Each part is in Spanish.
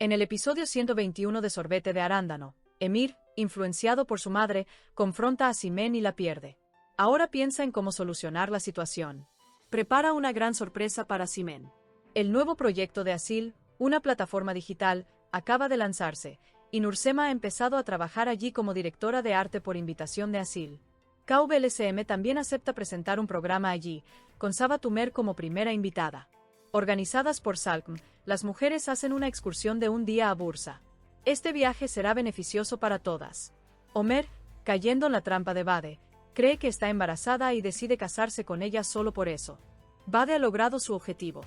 En el episodio 121 de Sorbete de Arándano, Emir, influenciado por su madre, confronta a Simen y la pierde. Ahora piensa en cómo solucionar la situación. Prepara una gran sorpresa para Simen. El nuevo proyecto de Asil, una plataforma digital, acaba de lanzarse, y Nursema ha empezado a trabajar allí como directora de arte por invitación de Asil. KVLSM también acepta presentar un programa allí, con Saba Tumer como primera invitada. Organizadas por Salkm, las mujeres hacen una excursión de un día a Bursa. Este viaje será beneficioso para todas. Omer, cayendo en la trampa de Bade, cree que está embarazada y decide casarse con ella solo por eso. Bade ha logrado su objetivo.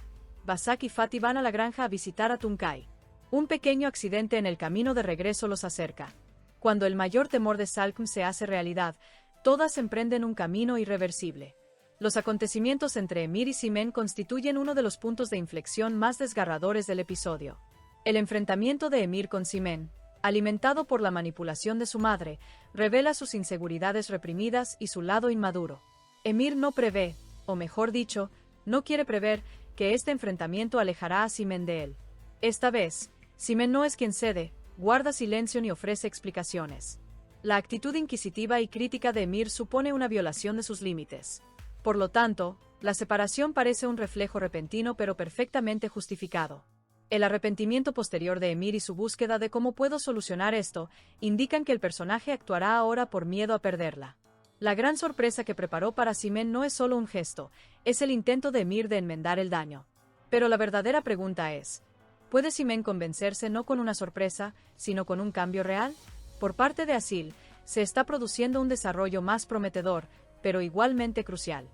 Basak y Fatih van a la granja a visitar a Tunkai. Un pequeño accidente en el camino de regreso los acerca. Cuando el mayor temor de Salkm se hace realidad, todas emprenden un camino irreversible. Los acontecimientos entre Emir y Simen constituyen uno de los puntos de inflexión más desgarradores del episodio. El enfrentamiento de Emir con Simen, alimentado por la manipulación de su madre, revela sus inseguridades reprimidas y su lado inmaduro. Emir no prevé, o mejor dicho, no quiere prever, que este enfrentamiento alejará a Simen de él. Esta vez, Simen no es quien cede, guarda silencio ni ofrece explicaciones. La actitud inquisitiva y crítica de Emir supone una violación de sus límites. Por lo tanto, la separación parece un reflejo repentino pero perfectamente justificado. El arrepentimiento posterior de Emir y su búsqueda de cómo puedo solucionar esto, indican que el personaje actuará ahora por miedo a perderla. La gran sorpresa que preparó para Simen no es solo un gesto, es el intento de Emir de enmendar el daño. Pero la verdadera pregunta es, ¿puede Simen convencerse no con una sorpresa, sino con un cambio real? Por parte de Asil, se está produciendo un desarrollo más prometedor, pero igualmente crucial.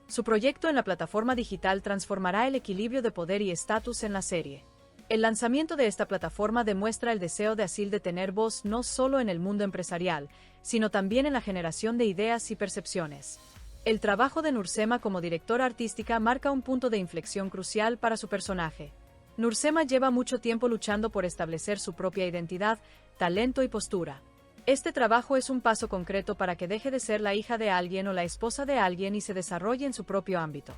Su proyecto en la plataforma digital transformará el equilibrio de poder y estatus en la serie. El lanzamiento de esta plataforma demuestra el deseo de Asil de tener voz no solo en el mundo empresarial, sino también en la generación de ideas y percepciones. El trabajo de Nursema como directora artística marca un punto de inflexión crucial para su personaje. Nursema lleva mucho tiempo luchando por establecer su propia identidad, talento y postura. Este trabajo es un paso concreto para que deje de ser la hija de alguien o la esposa de alguien y se desarrolle en su propio ámbito.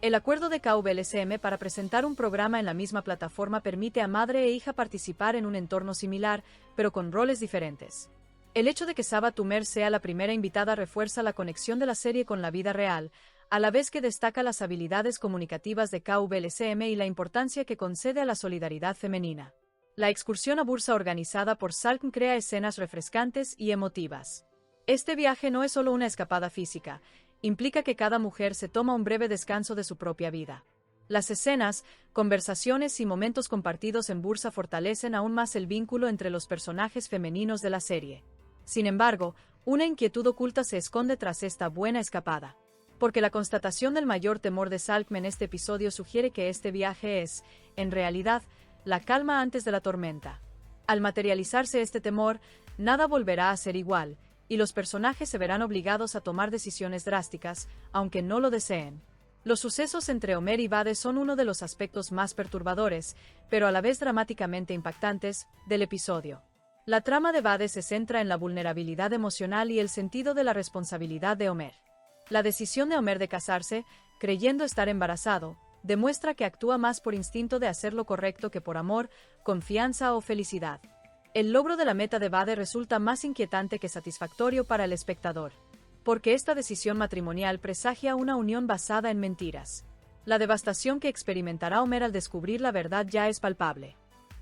El acuerdo de KVLSM para presentar un programa en la misma plataforma permite a madre e hija participar en un entorno similar, pero con roles diferentes. El hecho de que Saba Tumer sea la primera invitada refuerza la conexión de la serie con la vida real, a la vez que destaca las habilidades comunicativas de KVLSM y la importancia que concede a la solidaridad femenina. La excursión a Bursa organizada por Salkm crea escenas refrescantes y emotivas. Este viaje no es solo una escapada física, implica que cada mujer se toma un breve descanso de su propia vida. Las escenas, conversaciones y momentos compartidos en Bursa fortalecen aún más el vínculo entre los personajes femeninos de la serie. Sin embargo, una inquietud oculta se esconde tras esta buena escapada. Porque la constatación del mayor temor de Salkm en este episodio sugiere que este viaje es, en realidad, la calma antes de la tormenta. Al materializarse este temor, nada volverá a ser igual, y los personajes se verán obligados a tomar decisiones drásticas, aunque no lo deseen. Los sucesos entre Omer y Bade son uno de los aspectos más perturbadores, pero a la vez dramáticamente impactantes, del episodio. La trama de Bade se centra en la vulnerabilidad emocional y el sentido de la responsabilidad de Omer. La decisión de Omer de casarse, creyendo estar embarazado, demuestra que actúa más por instinto de hacer lo correcto que por amor, confianza o felicidad. El logro de la meta de Bade resulta más inquietante que satisfactorio para el espectador, porque esta decisión matrimonial presagia una unión basada en mentiras. La devastación que experimentará Omer al descubrir la verdad ya es palpable.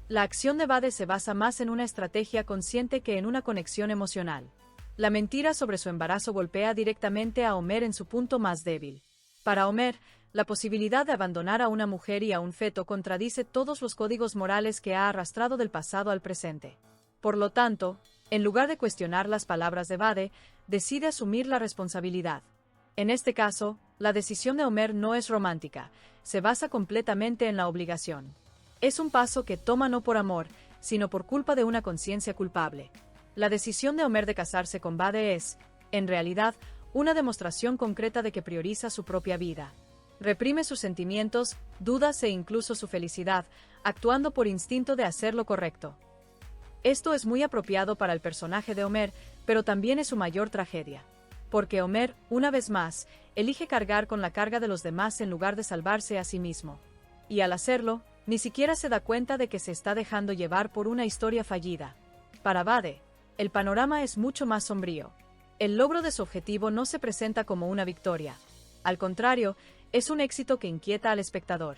La acción de Bade se basa más en una estrategia consciente que en una conexión emocional. La mentira sobre su embarazo golpea directamente a Omer en su punto más débil. Para Omer, la posibilidad de abandonar a una mujer y a un feto contradice todos los códigos morales que ha arrastrado del pasado al presente. Por lo tanto, en lugar de cuestionar las palabras de Bade, decide asumir la responsabilidad. En este caso, la decisión de Omer no es romántica, se basa completamente en la obligación. Es un paso que toma no por amor, sino por culpa de una conciencia culpable. La decisión de Omer de casarse con Bade es, en realidad, una demostración concreta de que prioriza su propia vida. Reprime sus sentimientos, dudas e incluso su felicidad, actuando por instinto de hacer lo correcto. Esto es muy apropiado para el personaje de Omer, pero también es su mayor tragedia. Porque Omer, una vez más, elige cargar con la carga de los demás en lugar de salvarse a sí mismo. Y al hacerlo, Ni siquiera se da cuenta de que se está dejando llevar por una historia fallida. Para Vade, el panorama es mucho más sombrío. El logro de su objetivo no se presenta como una victoria. Al contrario, es un éxito que inquieta al espectador.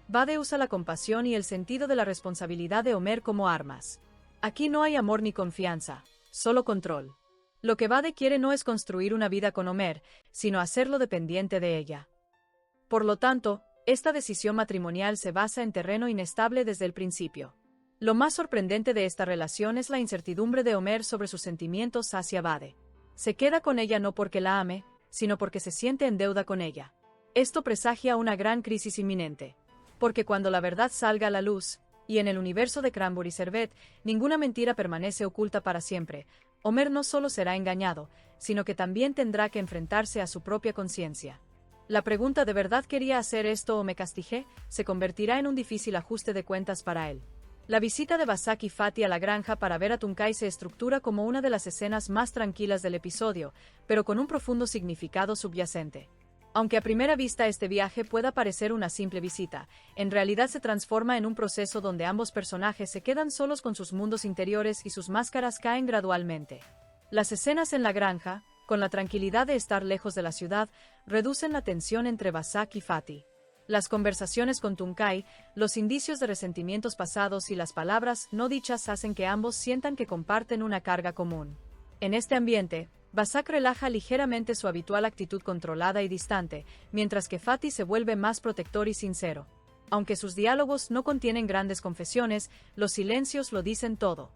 Vade usa la compasión y el sentido de la responsabilidad de Homer como armas. Aquí no hay amor ni confianza, solo control. Lo que Vade quiere no es construir una vida con Homer, sino hacerlo dependiente de ella. Por lo tanto, esta decisión matrimonial se basa en terreno inestable desde el principio. Lo más sorprendente de esta relación es la incertidumbre de Homer sobre sus sentimientos hacia Vade. Se queda con ella no porque la ame, sino porque se siente en deuda con ella. Esto presagia una gran crisis inminente. Porque cuando la verdad salga a la luz, y en el universo de Cranberry Servet, ninguna mentira permanece oculta para siempre, Homer no solo será engañado, sino que también tendrá que enfrentarse a su propia conciencia. La pregunta ¿de verdad quería hacer esto o me castigué? Se convertirá en un difícil ajuste de cuentas para él. La visita de Basak y Fatty a la granja para ver a Tuncay se estructura como una de las escenas más tranquilas del episodio, pero con un profundo significado subyacente. Aunque a primera vista este viaje pueda parecer una simple visita, en realidad se transforma en un proceso donde ambos personajes se quedan solos con sus mundos interiores y sus máscaras caen gradualmente. Las escenas en la granja, con la tranquilidad de estar lejos de la ciudad, reducen la tensión entre Basak y Fatty. Las conversaciones con Tuncay, los indicios de resentimientos pasados y las palabras no dichas hacen que ambos sientan que comparten una carga común. En este ambiente, Basak relaja ligeramente su habitual actitud controlada y distante, mientras que Fatty se vuelve más protector y sincero. Aunque sus diálogos no contienen grandes confesiones, los silencios lo dicen todo.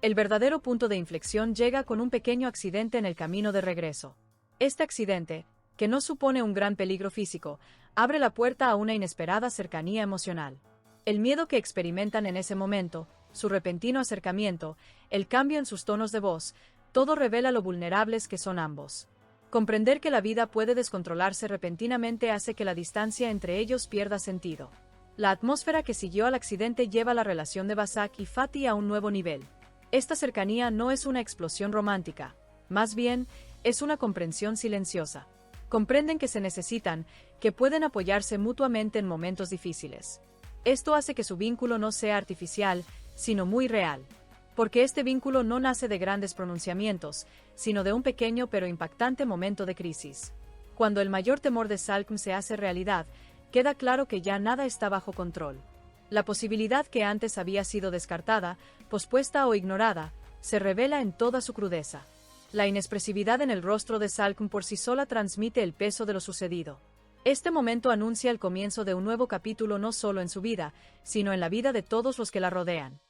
El verdadero punto de inflexión llega con un pequeño accidente en el camino de regreso. Este accidente, que no supone un gran peligro físico, abre la puerta a una inesperada cercanía emocional. El miedo que experimentan en ese momento, su repentino acercamiento, el cambio en sus tonos de voz, todo revela lo vulnerables que son ambos. Comprender que la vida puede descontrolarse repentinamente hace que la distancia entre ellos pierda sentido. La atmósfera que siguió al accidente lleva la relación de Basak y Fatty a un nuevo nivel. Esta cercanía no es una explosión romántica, más bien, es una comprensión silenciosa. Comprenden que se necesitan, que pueden apoyarse mutuamente en momentos difíciles. Esto hace que su vínculo no sea artificial, sino muy real. Porque este vínculo no nace de grandes pronunciamientos, sino de un pequeño pero impactante momento de crisis. Cuando el mayor temor de Salcom se hace realidad, queda claro que ya nada está bajo control. La posibilidad que antes había sido descartada, pospuesta o ignorada, se revela en toda su crudeza. La inexpresividad en el rostro de Salcom por sí sola transmite el peso de lo sucedido. Este momento anuncia el comienzo de un nuevo capítulo no solo en su vida, sino en la vida de todos los que la rodean.